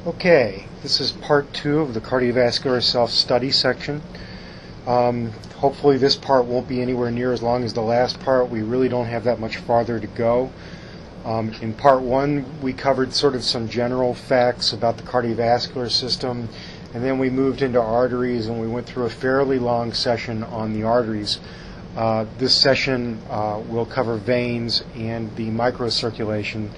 Okay, this is part 2 of the cardiovascular self-study section. Hopefully this part won't be anywhere near as long as the last part. We really don't have that much farther to go. In part 1 we covered sort of some general facts about the cardiovascular system, and then we moved into arteries and we went through a fairly long session on the arteries. This session will cover veins and the microcirculation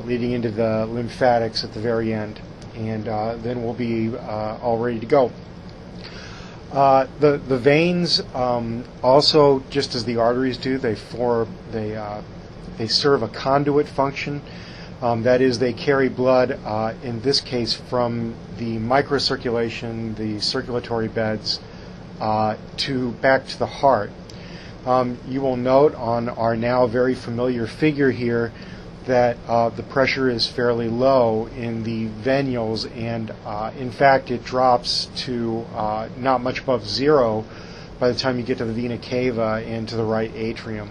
leading into the lymphatics at the very end, and then we'll be all ready to go. The veins also, just as the arteries do, they serve a conduit function. That is, they carry blood, in this case, from the microcirculation, the circulatory beds, back to the heart. You will note on our now very familiar figure here that the pressure is fairly low in the venules, and in fact it drops to not much above zero by the time you get to the vena cava and to the right atrium.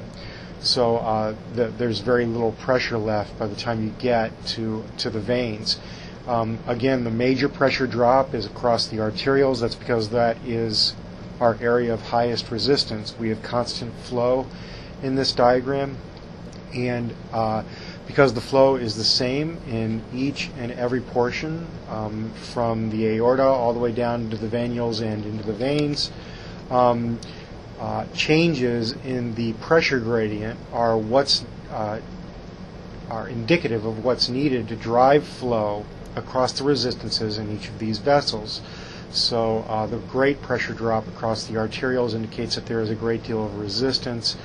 So there's very little pressure left by the time you get to the veins. Again, the major pressure drop is across the arterioles. That's because that is our area of highest resistance. We have constant flow in this diagram, and because the flow is the same in each and every portion, from the aorta all the way down to the venules and into the veins, changes in the pressure gradient are indicative of what's needed to drive flow across the resistances in each of these vessels. So the great pressure drop across the arterioles indicates that there is a great deal of resistance,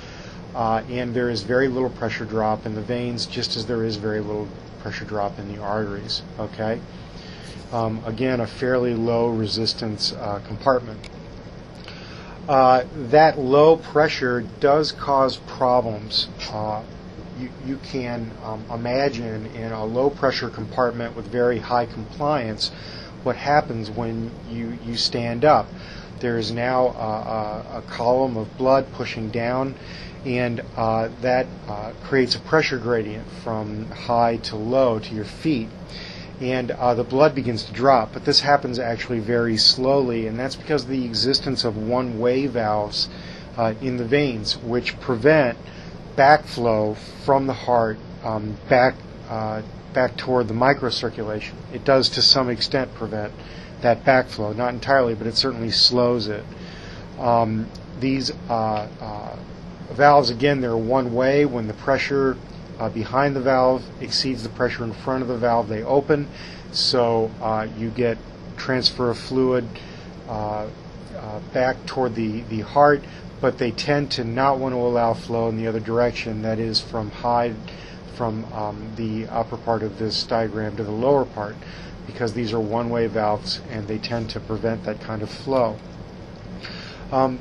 and there is very little pressure drop in the veins, just as there is very little pressure drop in the arteries. Okay. Again, a fairly low resistance compartment. That low pressure does cause problems. You can imagine in a low pressure compartment with very high compliance what happens when you stand up. There is now a column of blood pushing down, and that creates a pressure gradient from high to low to your feet, and the blood begins to drop. But this happens actually very slowly, and that's because of the existence of one-way valves in the veins, which prevent backflow from the heart back toward the microcirculation. It does to some extent prevent that backflow, not entirely, but it certainly slows it. These valves, again, they're one way. When the pressure behind the valve exceeds the pressure in front of the valve, they open, so you get transfer of fluid back toward the heart, but they tend to not want to allow flow in the other direction, that is from the upper part of this diagram to the lower part, because these are one-way valves and they tend to prevent that kind of flow.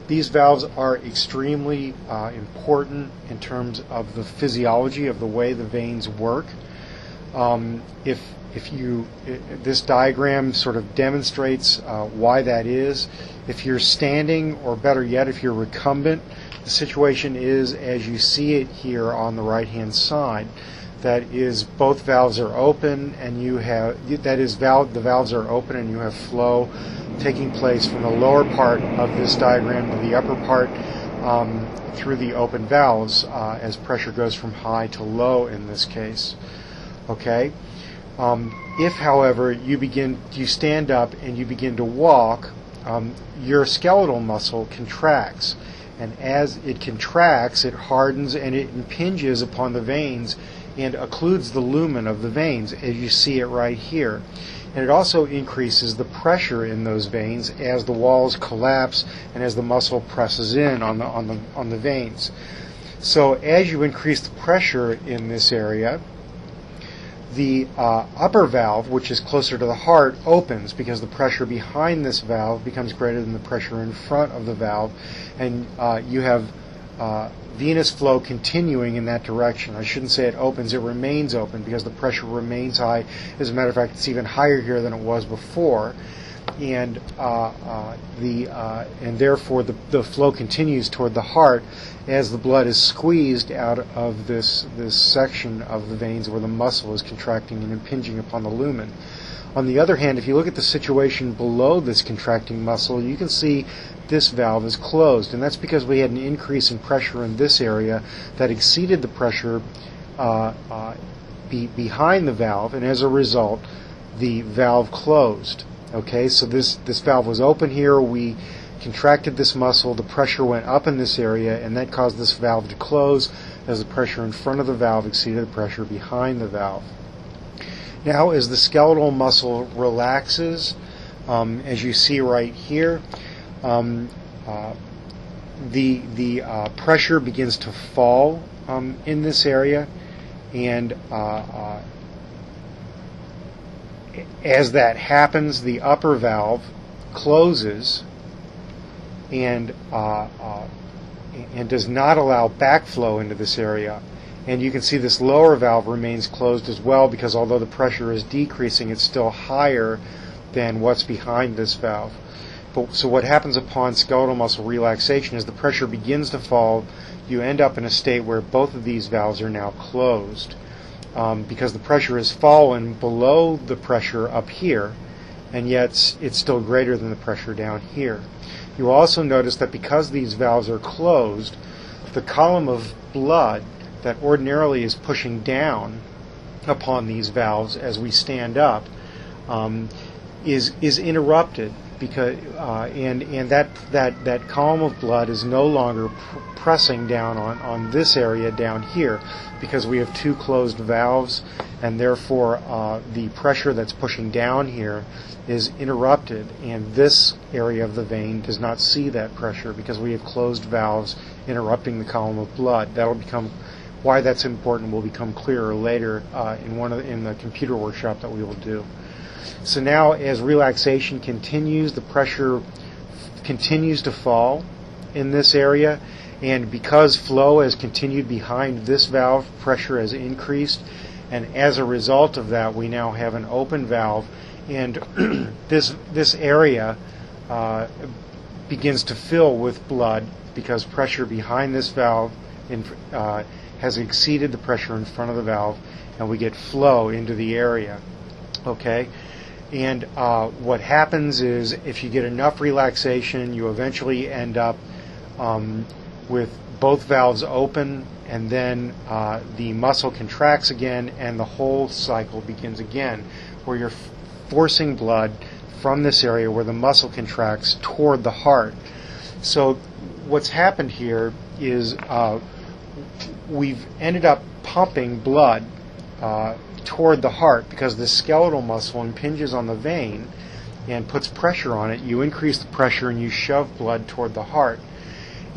These valves are extremely important in terms of the physiology of the way the veins work. This diagram sort of demonstrates why that is. If you're standing, or better yet, if you're recumbent, the situation is as you see it here on the right-hand side. That is, both valves are open, and the valves are open, and you have flow taking place from the lower part of this diagram to the upper part through the open valves as pressure goes from high to low in this case. Okay. If, however, you stand up and you begin to walk, your skeletal muscle contracts, and as it contracts, it hardens and it impinges upon the veins and occludes the lumen of the veins, as you see it right here. And it also increases the pressure in those veins as the walls collapse and as the muscle presses in on the veins. So as you increase the pressure in this area, the upper valve, which is closer to the heart, opens because the pressure behind this valve becomes greater than the pressure in front of the valve, and you have venous flow continuing in that direction. I shouldn't say it opens, it remains open because the pressure remains high. As a matter of fact, it's even higher here than it was before. and therefore the flow continues toward the heart as the blood is squeezed out of this section of the veins where the muscle is contracting and impinging upon the lumen. On the other hand, if you look at the situation below this contracting muscle, you can see this valve is closed, and that's because we had an increase in pressure in this area that exceeded the pressure behind the valve, and as a result, the valve closed. Okay, so this valve was open here, we contracted this muscle, the pressure went up in this area, and that caused this valve to close as the pressure in front of the valve exceeded the pressure behind the valve. Now, as the skeletal muscle relaxes, as you see right here, the pressure begins to fall in this area, and as that happens, the upper valve closes and does not allow backflow into this area. And you can see this lower valve remains closed as well, because although the pressure is decreasing, it's still higher than what's behind this valve. So what happens upon skeletal muscle relaxation is the pressure begins to fall. You end up in a state where both of these valves are now closed, because the pressure has fallen below the pressure up here, and yet it's still greater than the pressure down here. You also notice that because these valves are closed, the column of blood that ordinarily is pushing down upon these valves as we stand up is interrupted, because and that column of blood is no longer pressing down on this area down here, because we have two closed valves, and therefore the pressure that's pushing down here is interrupted, and this area of the vein does not see that pressure because we have closed valves interrupting the column of blood. That'll become why that's important will become clearer later in the computer workshop that we will do. So now, as relaxation continues, the pressure continues to fall in this area, and because flow has continued behind this valve, pressure has increased, and as a result of that, we now have an open valve, and this area begins to fill with blood because pressure behind this valve has exceeded the pressure in front of the valve, and we get flow into the area. Okay, and what happens is, if you get enough relaxation, you eventually end up with both valves open, and then the muscle contracts again, and the whole cycle begins again, where you're forcing blood from this area where the muscle contracts toward the heart. So what's happened here is we've ended up pumping blood toward the heart, because the skeletal muscle impinges on the vein and puts pressure on it. You increase the pressure and you shove blood toward the heart,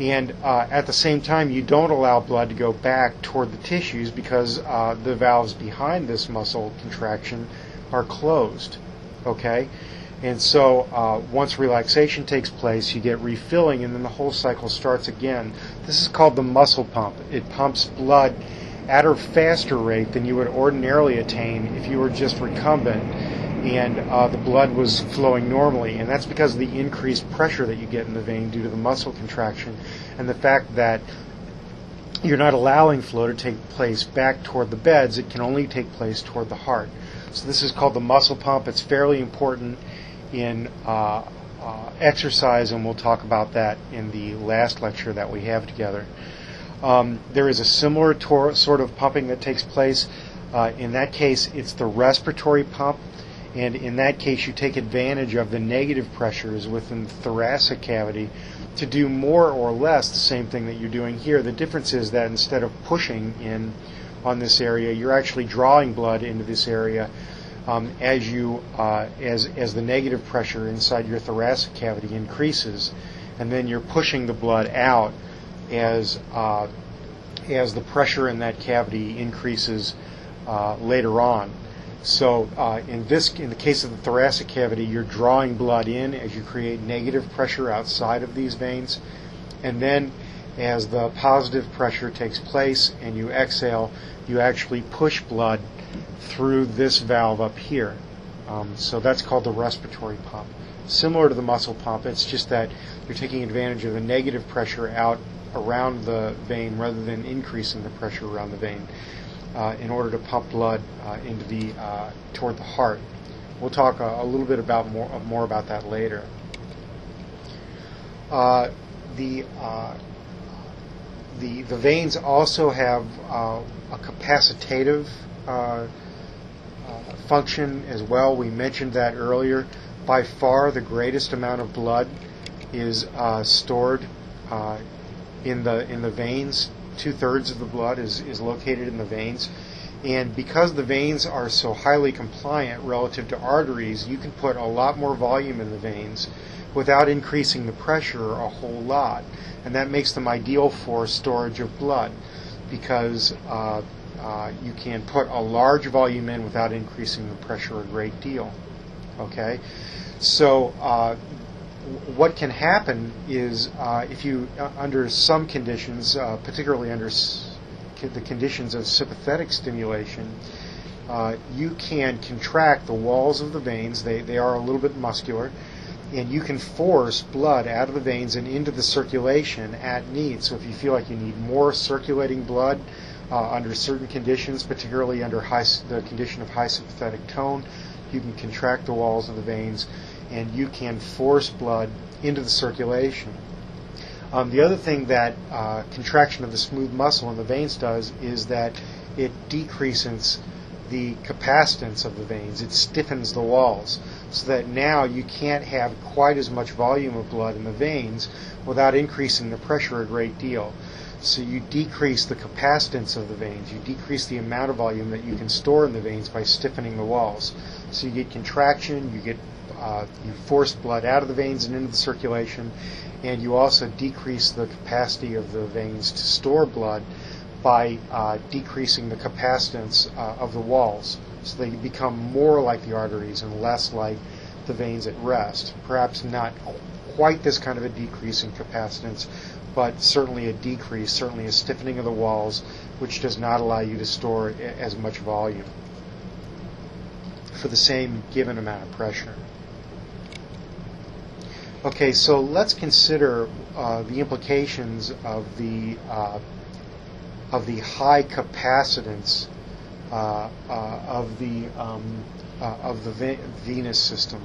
and at the same time you don't allow blood to go back toward the tissues, because the valves behind this muscle contraction are closed. Okay, and so once relaxation takes place, you get refilling, and then the whole cycle starts again. This is called the muscle pump. It pumps blood at a faster rate than you would ordinarily attain if you were just recumbent and the blood was flowing normally, and that's because of the increased pressure that you get in the vein due to the muscle contraction and the fact that you're not allowing flow to take place back toward the beds. It can only take place toward the heart. So this is called the muscle pump. It's fairly important in exercise, and we'll talk about that in the last lecture that we have together. There is a similar sort of pumping that takes place. In that case, it's the respiratory pump, and in that case you take advantage of the negative pressures within the thoracic cavity to do more or less the same thing that you're doing here. The difference is that instead of pushing in on this area, you're actually drawing blood into this area as the negative pressure inside your thoracic cavity increases, and then you're pushing the blood out as the pressure in that cavity increases later on. So in the case of the thoracic cavity, you're drawing blood in as you create negative pressure outside of these veins, and then as the positive pressure takes place and you exhale, you actually push blood through this valve up here. So that's called the respiratory pump. similar to the muscle pump. It's just that you're taking advantage of the negative pressure out around the vein rather than increasing the pressure around the vein in order to pump blood into toward the heart. We'll talk a little bit more about that later. The veins also have a capacitative function as well. We mentioned that earlier. By far, the greatest amount of blood is stored in the veins. 2/3 of the blood is located in the veins. And because the veins are so highly compliant relative to arteries, you can put a lot more volume in the veins without increasing the pressure a whole lot. And that makes them ideal for storage of blood because you can put a large volume in without increasing the pressure a great deal. Okay? So what can happen is if you, under some conditions, particularly under the conditions of sympathetic stimulation, you can contract the walls of the veins. They are a little bit muscular, and you can force blood out of the veins and into the circulation at need. So if you feel like you need more circulating blood under certain conditions, particularly under the condition of high sympathetic tone, you can contract the walls of the veins and you can force blood into the circulation. The other thing that contraction of the smooth muscle in the veins does is that it decreases the capacitance of the veins. It stiffens the walls so that now you can't have quite as much volume of blood in the veins without increasing the pressure a great deal. So you decrease the capacitance of the veins. You decrease the amount of volume that you can store in the veins by stiffening the walls. So you get contraction, you force blood out of the veins and into the circulation, and you also decrease the capacity of the veins to store blood by decreasing the capacitance of the walls. So they become more like the arteries and less like the veins at rest. Perhaps not quite this kind of a decrease in capacitance, but certainly a decrease, certainly a stiffening of the walls, which does not allow you to store as much volume for the same given amount of pressure. Okay, so let's consider the implications of the high capacitance of the venous system.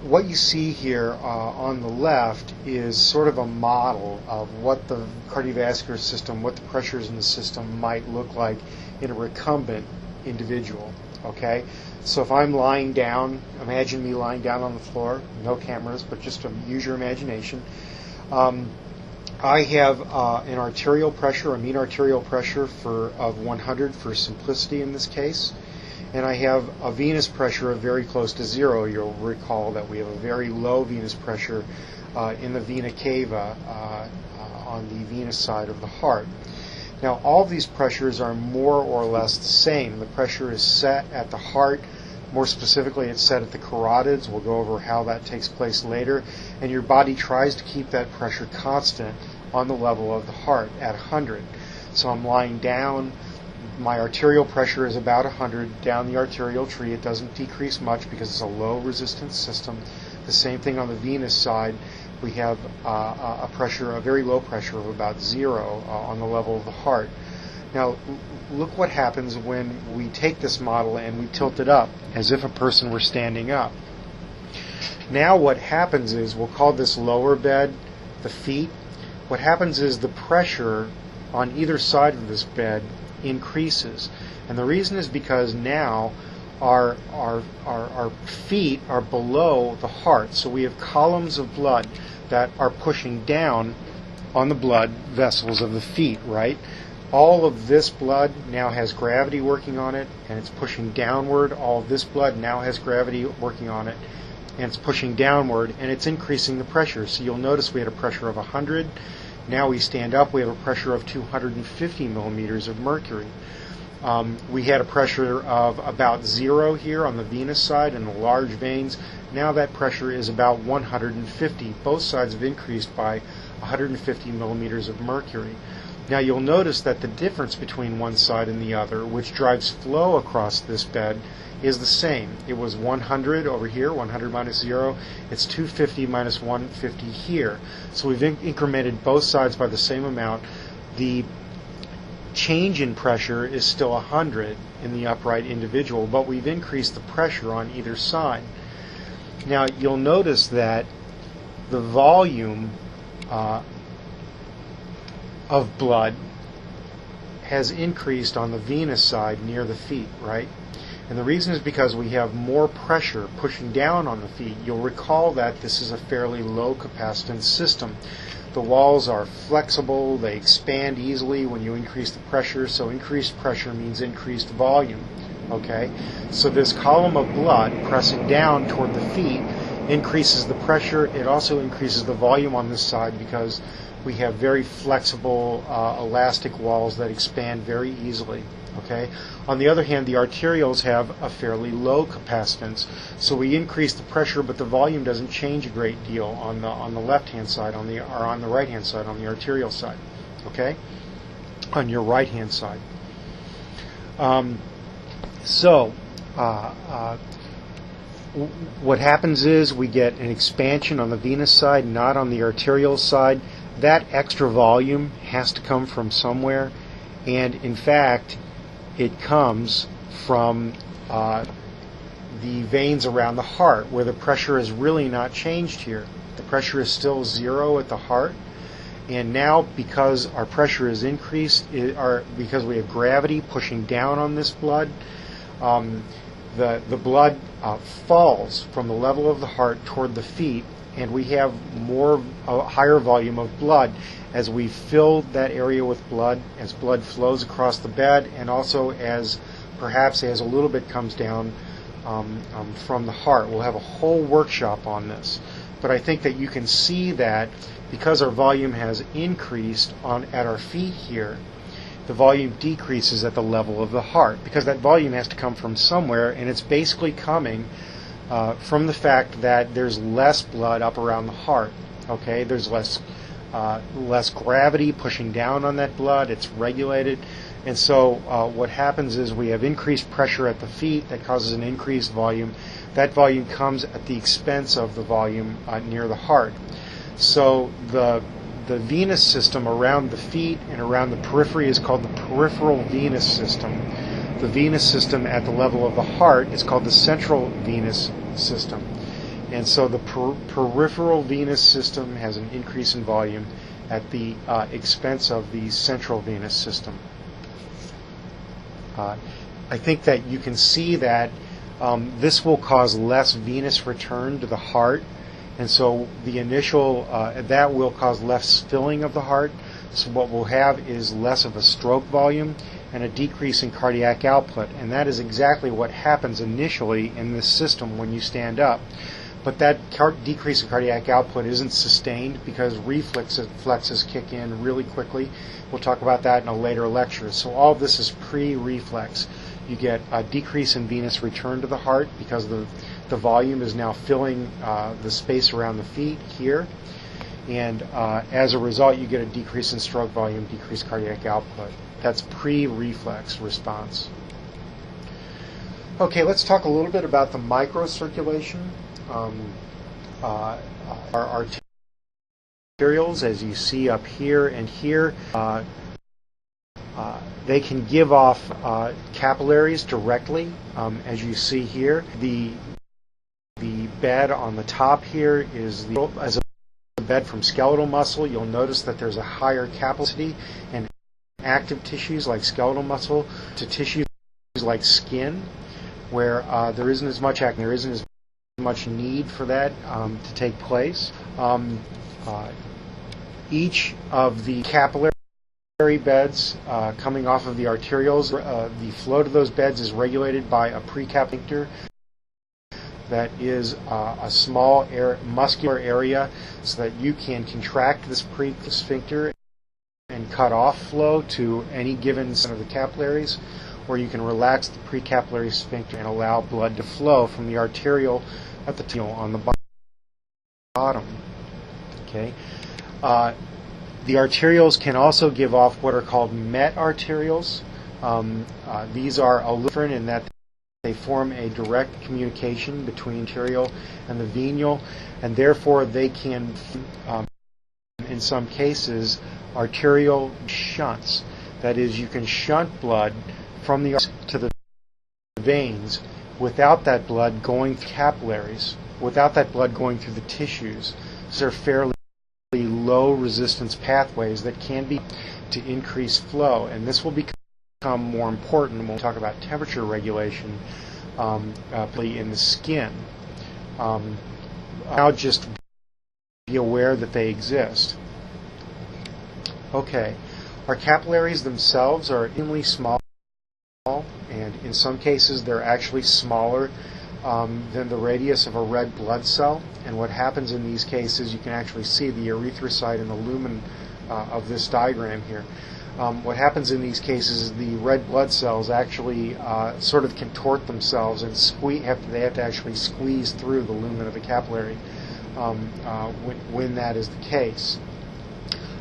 What you see here on the left is sort of a model of what the cardiovascular system, what the pressures in the system might look like in a recumbent individual. Okay, so if I'm lying down, imagine me lying down on the floor, no cameras, but just to use your imagination. I have an arterial pressure, a mean arterial pressure of 100 for simplicity in this case, and I have a venous pressure of very close to 0. You'll recall that we have a very low venous pressure in the vena cava on the venous side of the heart. Now, all of these pressures are more or less the same. The pressure is set at the heart. More specifically, it's set at the carotids. We'll go over how that takes place later. And your body tries to keep that pressure constant on the level of the heart at 100. So I'm lying down. My arterial pressure is about 100 down the arterial tree. It doesn't decrease much because it's a low resistance system. The same thing on the venous side. We have a very low pressure of about 0 on the level of the heart. Now, look what happens when we take this model and we tilt it up as if a person were standing up. Now what happens is, we'll call this lower bed the feet. What happens is the pressure on either side of this bed increases. And the reason is because now our feet are below the heart. So we have columns of blood that are pushing down on the blood vessels of the feet, right? All of this blood now has gravity working on it, and it's pushing downward. All of this blood now has gravity working on it, and it's pushing downward, and it's increasing the pressure. So you'll notice we had a pressure of 100. Now we stand up, we have a pressure of 250 millimeters of mercury. We had a pressure of about 0 here on the venous side in the large veins. Now that pressure is about 150. Both sides have increased by 150 millimeters of mercury. Now you'll notice that the difference between one side and the other, which drives flow across this bed, is the same. It was 100 over here, 100 minus 0. It's 250 minus 150 here. So we've incremented both sides by the same amount. The change in pressure is still 100 in the upright individual, but we've increased the pressure on either side. Now you'll notice that the volume of blood has increased on the venous side near the feet, right? And the reason is because we have more pressure pushing down on the feet. You'll recall that this is a fairly low capacitance system. The walls are flexible, they expand easily when you increase the pressure, so increased pressure means increased volume. Okay? So this column of blood pressing down toward the feet increases the pressure. It also increases the volume on this side because we have very flexible elastic walls that expand very easily. Okay? On the other hand, the arterioles have a fairly low capacitance, so we increase the pressure, but the volume doesn't change a great deal on the left-hand side, or on the right-hand side, on the arterial side. Okay? On your right-hand side. What happens is we get an expansion on the venous side, not on the arterial side. That extra volume has to come from somewhere, and in fact it comes from the veins around the heart, where the pressure is really not changed here. The pressure is still 0 at the heart, and now because our pressure is increased, because we have gravity pushing down on this blood, the blood falls from the level of the heart toward the feet, and we have a higher volume of blood as we fill that area with blood, as blood flows across the bed, and also as a little bit comes down from the heart. We'll have a whole workshop on this, but I think that you can see that because our volume has increased at our feet here, the volume decreases at the level of the heart, because that volume has to come from somewhere, and it's basically coming from the fact that there's less blood up around the heart. Okay, there's less gravity pushing down on that blood. It's regulated, and so what happens is we have increased pressure at the feet that causes an increased volume. That volume comes at the expense of the volume near the heart. So the venous system around the feet and around the periphery is called the peripheral venous system. The venous system at the level of the heart is called the central venous system. And so the peripheral venous system has an increase in volume at the expense of the central venous system. I think that you can see that this will cause less venous return to the heart, and so the initial, that will cause less filling of the heart. So what we'll have is less of a stroke volume and a decrease in cardiac output, and that is exactly what happens initially in this system when you stand up. But that decrease in cardiac output isn't sustained because reflexes kick in really quickly. We'll talk about that in a later lecture. So all of this is pre-reflex. You get a decrease in venous return to the heart because the volume is now filling the space around the feet here. And as a result, you get a decrease in stroke volume, decreased cardiac output. That's pre-reflex response. Okay, let's talk a little bit about the microcirculation. Our arterioles, as you see up here and here, they can give off capillaries directly, as you see here. The bed on the top here is as a bed from skeletal muscle. You'll notice that there's a higher capillary and active tissues like skeletal muscle to tissues like skin, where there isn't as much actin, there isn't as much need for that to take place. Each of the capillary beds coming off of the arterioles, the flow to those beds is regulated by a precapillary sphincter that is a small muscular area, so that you can contract this sphincter and cut off flow to any given center of the capillaries, or you can relax the precapillary sphincter and allow blood to flow from the arteriole at the tail on the bottom. Okay. The arterioles can also give off what are called metarterioles. These are olefin in that They form a direct communication between arterial and the venule, and therefore they can, in some cases, arterial shunts. That is, you can shunt blood from the artery to the veins without that blood going through capillaries, without that blood going through the tissues. These are fairly low resistance pathways that can be to increase flow, and this will become more important when we talk about temperature regulation, particularly in the skin. Now just be aware that they exist. Okay, our capillaries themselves are extremely small, and in some cases they're actually smaller than the radius of a red blood cell. And what happens in these cases, you can actually see the erythrocyte in the lumen of this diagram here. What happens in these cases is the red blood cells actually sort of contort themselves and they have to actually squeeze through the lumen of the capillary when that is the case.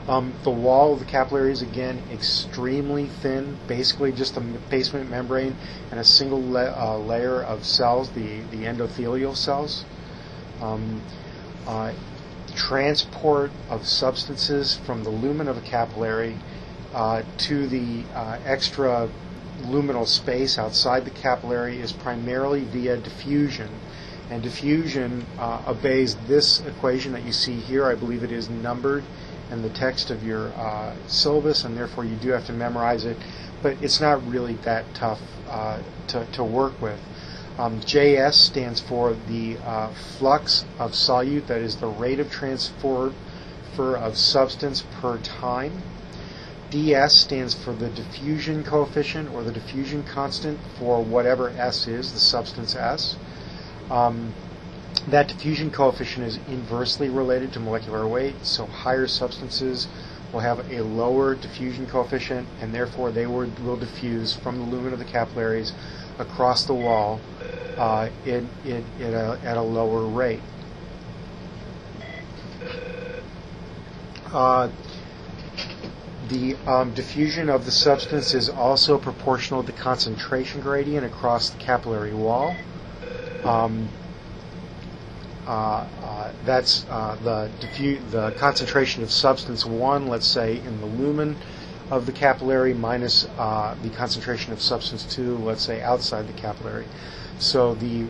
The wall of the capillary is again extremely thin, basically just a basement membrane and a single layer of cells, the endothelial cells. Transport of substances from the lumen of a capillary to the extra luminal space outside the capillary is primarily via diffusion. And diffusion obeys this equation that you see here. I believe it is numbered in the text of your syllabus, and therefore you do have to memorize it, but it's not really that tough to work with. JS stands for the flux of solute, that is the rate of transfer of substance per time. DS stands for the diffusion coefficient or the diffusion constant for whatever S is, the substance S. That diffusion coefficient is inversely related to molecular weight, so higher substances will have a lower diffusion coefficient, and therefore they will diffuse from the lumen of the capillaries across the wall at a lower rate. The diffusion of the substance is also proportional to the concentration gradient across the capillary wall. That's the concentration of substance 1, let's say, in the lumen of the capillary minus the concentration of substance 2, let's say, outside the capillary. So the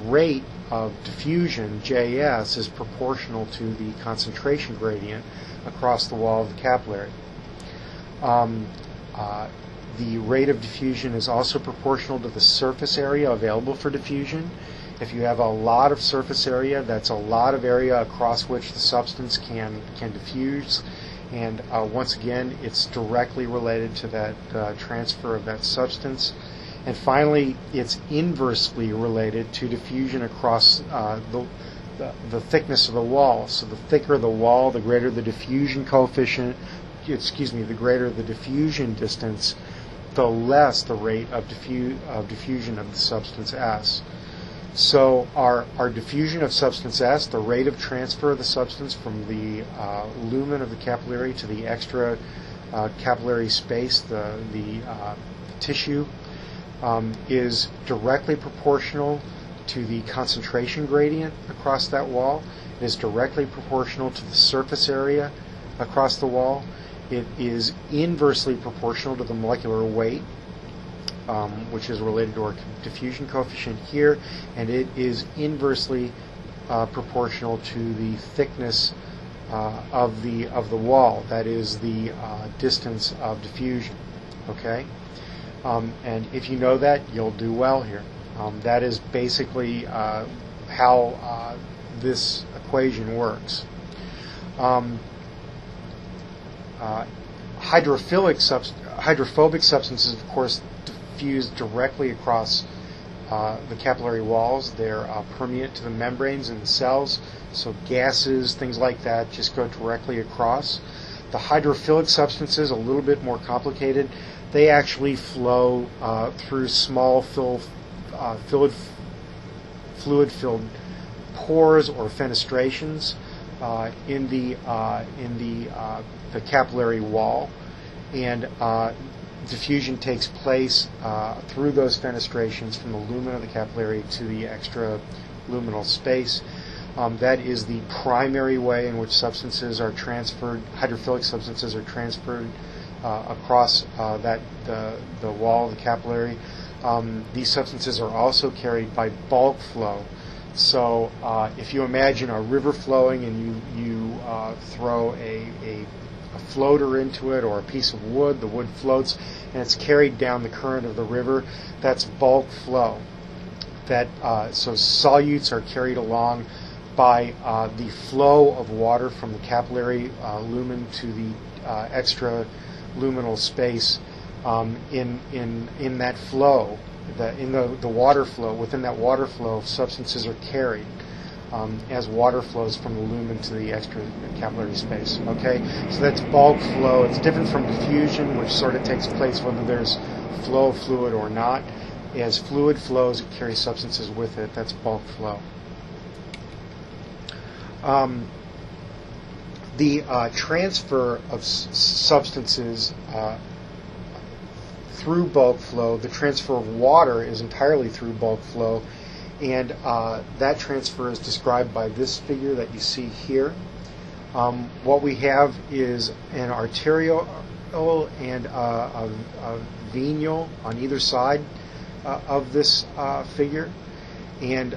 rate of diffusion, Js, is proportional to the concentration gradient across the wall of the capillary. The rate of diffusion is also proportional to the surface area available for diffusion. If you have a lot of surface area, that's a lot of area across which the substance can diffuse, and once again, it's directly related to that transfer of that substance. And finally, it's inversely related to diffusion across the thickness of the wall. So the thicker the wall, the greater the diffusion coefficient, the greater the diffusion distance, the less the rate of diffusion of the substance S. So our diffusion of substance S, the rate of transfer of the substance from the lumen of the capillary to the extra capillary space, the tissue, is directly proportional to the concentration gradient across that wall. It is directly proportional to the surface area across the wall. It is inversely proportional to the molecular weight, which is related to our diffusion coefficient here, and it is inversely proportional to the thickness of the wall, that is the distance of diffusion. Okay, and if you know that, you'll do well here. That is basically how this equation works. Hydrophobic substances, of course, diffuse directly across the capillary walls. They're permeate to the membranes and the cells, so gases, things like that, just go directly across. The hydrophilic substances, a little bit more complicated. They actually flow through small fluid-filled pores or fenestrations in the capillary wall, and diffusion takes place through those fenestrations from the lumen of the capillary to the extraluminal space. That is the primary way in which substances are transferred, hydrophilic substances are transferred across the wall of the capillary. These substances are also carried by bulk flow. So if you imagine a river flowing and you throw a floater into it or a piece of wood, the wood floats and it's carried down the current of the river, that's bulk flow. So solutes are carried along by the flow of water from the capillary lumen to the extraluminal space. In that flow, in the water flow, within that water flow, substances are carried as water flows from the lumen to the extracapillary space. Okay, so that's bulk flow. It's different from diffusion, which sort of takes place whether there's flow of fluid or not. As fluid flows, it carries substances with it. That's bulk flow. The transfer of substances through bulk flow, the transfer of water is entirely through bulk flow, and that transfer is described by this figure that you see here. What we have is an arteriole and a venule on either side of this figure, and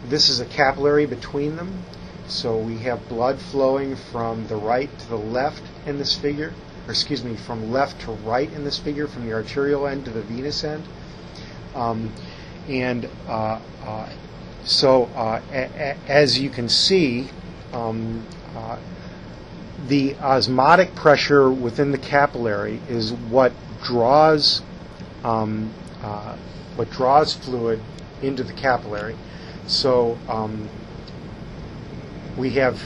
this is a capillary between them. So we have blood flowing from the right to the left in this figure, or excuse me, from left to right in this figure, from the arterial end to the venous end. As you can see, the osmotic pressure within the capillary is what draws fluid into the capillary. So we have,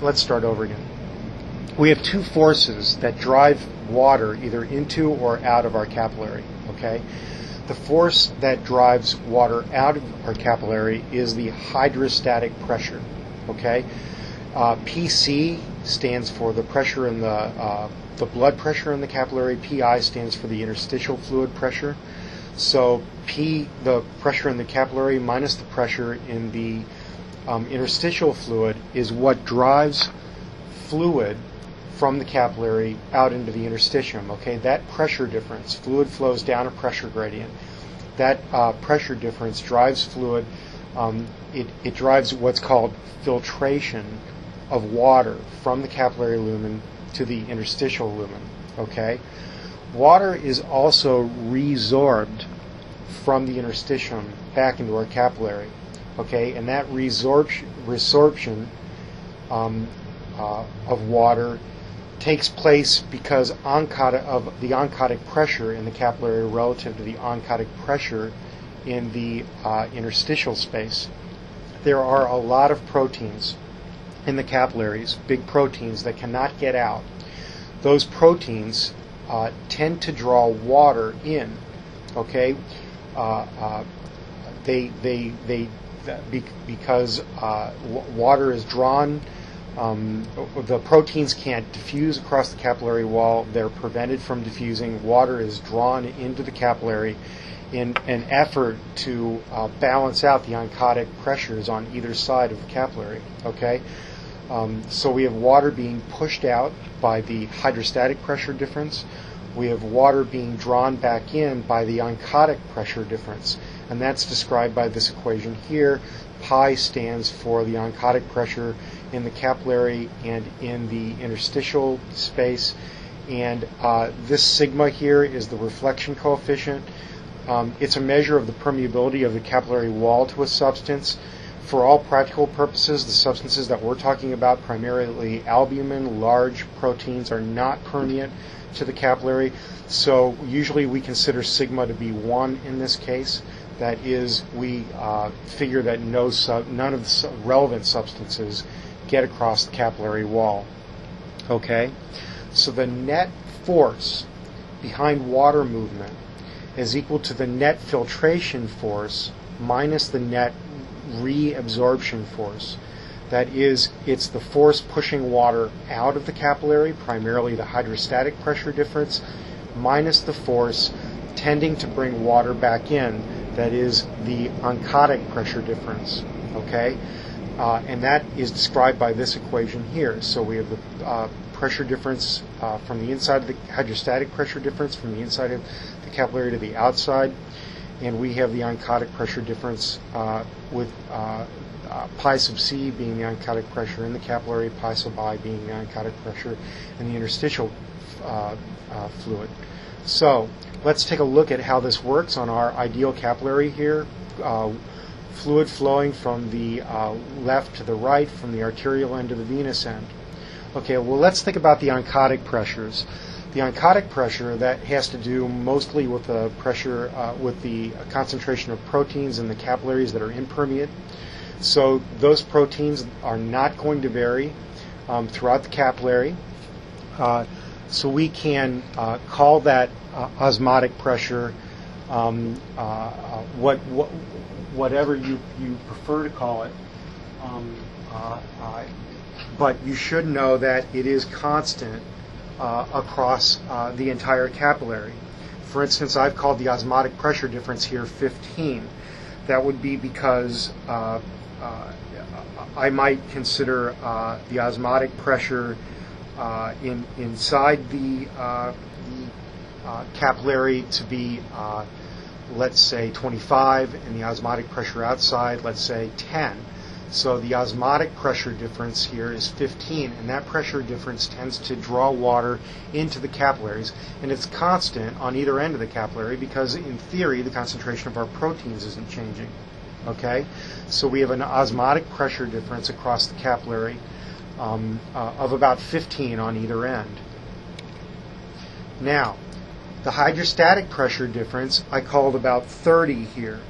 let's start over again. We have two forces that drive water either into or out of our capillary. Okay, the force that drives water out of our capillary is the hydrostatic pressure. Okay, PC stands for the pressure in the blood pressure in the capillary. PI stands for the interstitial fluid pressure. So P, the pressure in the capillary, minus the pressure in the interstitial fluid, is what drives fluid from the capillary out into the interstitium. Okay, that pressure difference, fluid flows down a pressure gradient. That pressure difference drives fluid. It drives what's called filtration of water from the capillary lumen to the interstitial lumen. Okay, water is also resorbed from the interstitium back into our capillary. Okay, and that resorption of water takes place because of the oncotic pressure in the capillary relative to the oncotic pressure in the interstitial space. There are a lot of proteins in the capillaries, big proteins that cannot get out. Those proteins tend to draw water in. Okay, because water is drawn. The proteins can't diffuse across the capillary wall. They're prevented from diffusing. Water is drawn into the capillary in an effort to balance out the oncotic pressures on either side of the capillary. Okay, so we have water being pushed out by the hydrostatic pressure difference. We have water being drawn back in by the oncotic pressure difference, and that's described by this equation here. Pi stands for the oncotic pressure in the capillary and in the interstitial space, and this sigma here is the reflection coefficient. It's a measure of the permeability of the capillary wall to a substance. For all practical purposes, the substances that we're talking about, primarily albumin, large proteins, are not permeant to the capillary, so usually we consider sigma to be 1 in this case. That is, we figure that none of the relevant substances get across the capillary wall. Okay, so the net force behind water movement is equal to the net filtration force minus the net reabsorption force. That is, it's the force pushing water out of the capillary, primarily the hydrostatic pressure difference, minus the force tending to bring water back in, that is the oncotic pressure difference. Okay? And that is described by this equation here. So we have the pressure difference from the inside of the hydrostatic pressure difference from the inside of the capillary to the outside, and we have the oncotic pressure difference with pi sub c being the oncotic pressure in the capillary, pi sub I being the oncotic pressure in the interstitial fluid. So let's take a look at how this works on our ideal capillary here. Fluid flowing from the left to the right, from the arterial end to the venous end. Okay, well, let's think about the oncotic pressures. The oncotic pressure, that has to do mostly with the pressure, with the concentration of proteins in the capillaries that are impermeate. So those proteins are not going to vary throughout the capillary. So we can call that osmotic pressure whatever you prefer to call it. But you should know that it is constant across the entire capillary. For instance, I've called the osmotic pressure difference here 15. That would be because I might consider the osmotic pressure inside the capillary to be, let's say, 25, and the osmotic pressure outside, let's say, 10. So the osmotic pressure difference here is 15, and that pressure difference tends to draw water into the capillaries, and it's constant on either end of the capillary because, in theory, the concentration of our proteins isn't changing. Okay? So we have an osmotic pressure difference across the capillary of about 15 on either end. Now, the hydrostatic pressure difference I called about 30 here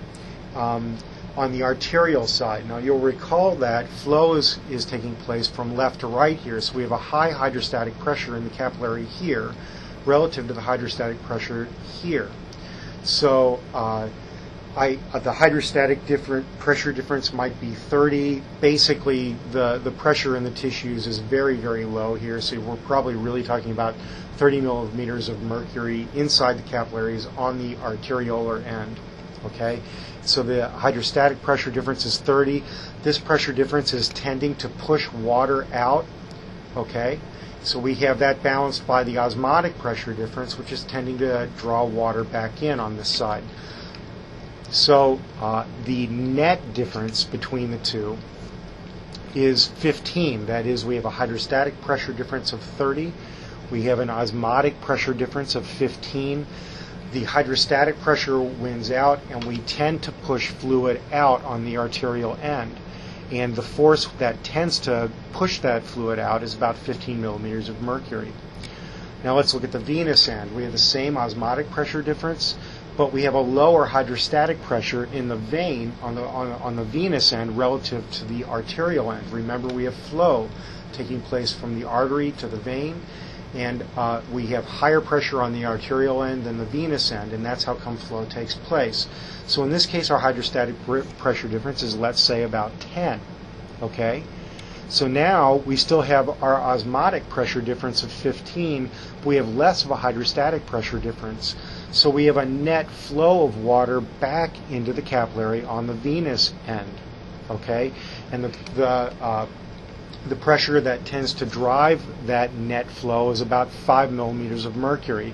on the arterial side. Now you'll recall that flow is taking place from left to right here, so we have a high hydrostatic pressure in the capillary here relative to the hydrostatic pressure here. So the hydrostatic pressure difference might be 30. Basically, the pressure in the tissues is very, very low here, so we're probably really talking about 30 millimeters of mercury inside the capillaries on the arteriolar end. Okay, so the hydrostatic pressure difference is 30. This pressure difference is tending to push water out. Okay, so we have that balanced by the osmotic pressure difference, which is tending to draw water back in on this side. So the net difference between the two is 15. That is, we have a hydrostatic pressure difference of 30. We have an osmotic pressure difference of 15. The hydrostatic pressure wins out, and we tend to push fluid out on the arterial end. And the force that tends to push that fluid out is about 15 millimeters of mercury. Now let's look at the venous end. We have the same osmotic pressure difference, but we have a lower hydrostatic pressure in the vein on the venous end relative to the arterial end. Remember, we have flow taking place from the artery to the vein, and we have higher pressure on the arterial end than the venous end, and that's how come flow takes place. So in this case, our hydrostatic pressure difference is, let's say, about 10. Okay? So now we still have our osmotic pressure difference of 15, but we have less of a hydrostatic pressure difference. So we have a net flow of water back into the capillary on the venous end. Okay? And the pressure that tends to drive that net flow is about 5 millimeters of mercury.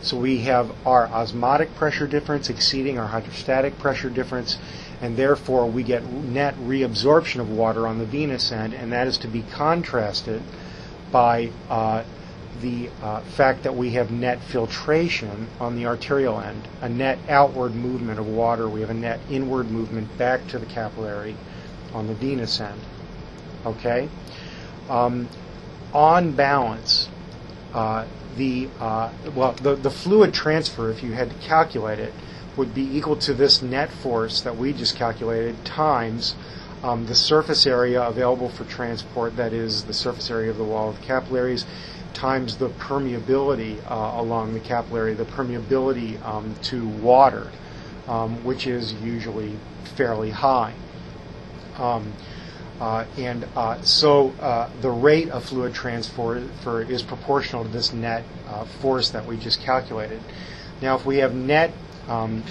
So we have our osmotic pressure difference exceeding our hydrostatic pressure difference, and therefore we get net reabsorption of water on the venous end, and that is to be contrasted by the fact that we have net filtration on the arterial end, a net outward movement of water. We have a net inward movement back to the capillary on the venous end. Okay? On balance, the fluid transfer, if you had to calculate it, would be equal to this net force that we just calculated times the surface area available for transport, that is the surface area of the wall of the capillaries, times the permeability along the capillary, the permeability to water, which is usually fairly high. So the rate of fluid transfer is proportional to this net force that we just calculated. Now, if we have net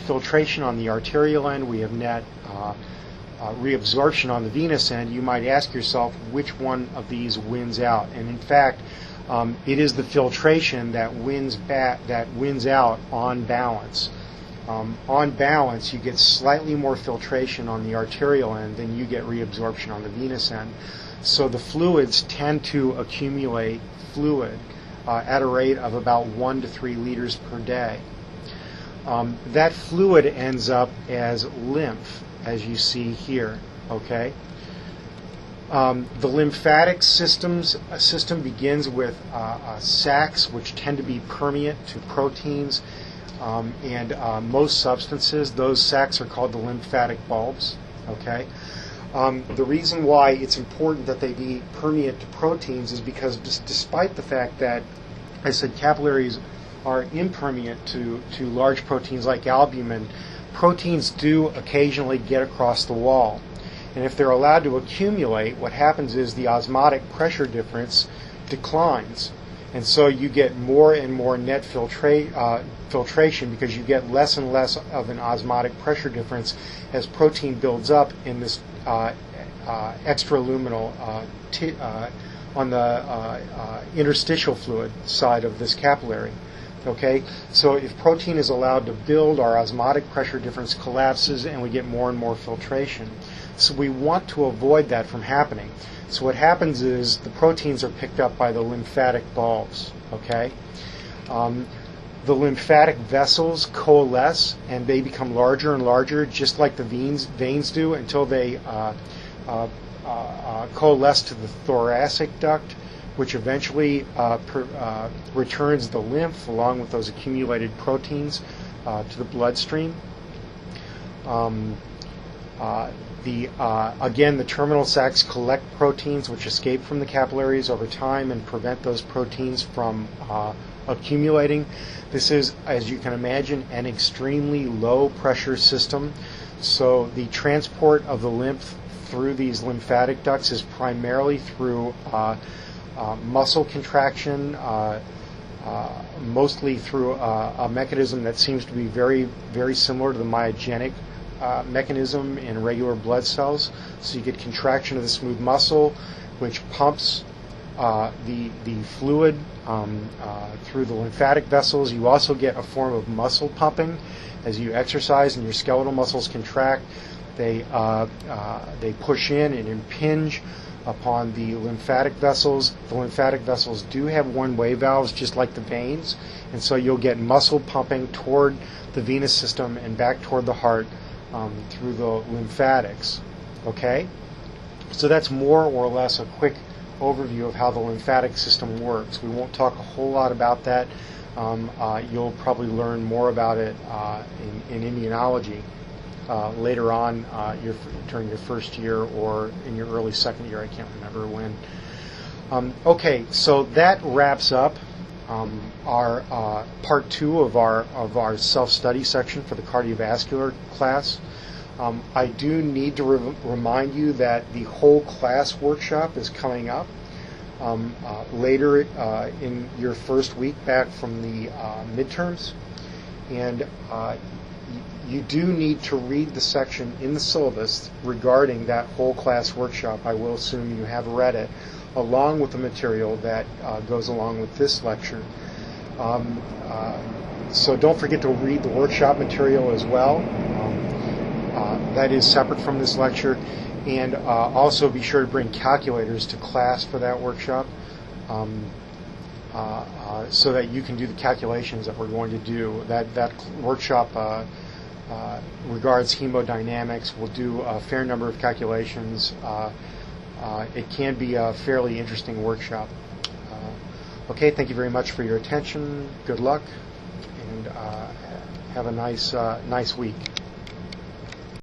filtration on the arterial end, we have net reabsorption on the venous end, you might ask yourself which one of these wins out. And in fact, it is the filtration that wins out on balance. On balance, you get slightly more filtration on the arterial end than you get reabsorption on the venous end. So the fluids tend to accumulate fluid at a rate of about 1 to 3 liters per day. That fluid ends up as lymph, as you see here. Okay. The lymphatic system begins with sacs, which tend to be permeant to proteins and most substances. Those sacs are called the lymphatic bulbs. Okay. The reason why it's important that they be permeant to proteins is because despite the fact that, I said, capillaries are impermeant to large proteins like albumin, proteins do occasionally get across the wall. And if they're allowed to accumulate, what happens is the osmotic pressure difference declines. And so you get more and more net filtration because you get less and less of an osmotic pressure difference as protein builds up in this extraluminal on the interstitial fluid side of this capillary. Okay, so if protein is allowed to build, our osmotic pressure difference collapses and we get more and more filtration. So we want to avoid that from happening. So what happens is the proteins are picked up by the lymphatic bulbs. Okay, the lymphatic vessels coalesce and they become larger and larger, just like the veins do, until they coalesce to the thoracic duct, which eventually returns the lymph along with those accumulated proteins to the bloodstream. Again, the terminal sacs collect proteins which escape from the capillaries over time and prevent those proteins from accumulating. This is, as you can imagine, an extremely low pressure system. So the transport of the lymph through these lymphatic ducts is primarily through muscle contraction, mostly through a mechanism that seems to be very, very similar to the myogenic mechanism in regular blood cells. So you get contraction of the smooth muscle, which pumps the fluid through the lymphatic vessels. You also get a form of muscle pumping as you exercise and your skeletal muscles contract. They push in and impinge upon the lymphatic vessels. The lymphatic vessels do have one-way valves just like the veins, and so you'll get muscle pumping toward the venous system and back toward the heart through the lymphatics. Okay? So that's more or less a quick overview of how the lymphatic system works. We won't talk a whole lot about that. You'll probably learn more about it in immunology later on during your first year or in your early second year. I can't remember when. Okay, so that wraps up our part 2 of our self-study section for the cardiovascular class. I do need to remind you that the whole class workshop is coming up later in your first week back from the midterms, and you do need to read the section in the syllabus regarding that whole class workshop. I will assume you have read it, along with the material that goes along with this lecture. So don't forget to read the workshop material as well. That is separate from this lecture. And also be sure to bring calculators to class for that workshop so that you can do the calculations that we're going to do. That workshop regards hemodynamics. We'll do a fair number of calculations. It can be a fairly interesting workshop. Okay, thank you very much for your attention. Good luck, and have a nice week.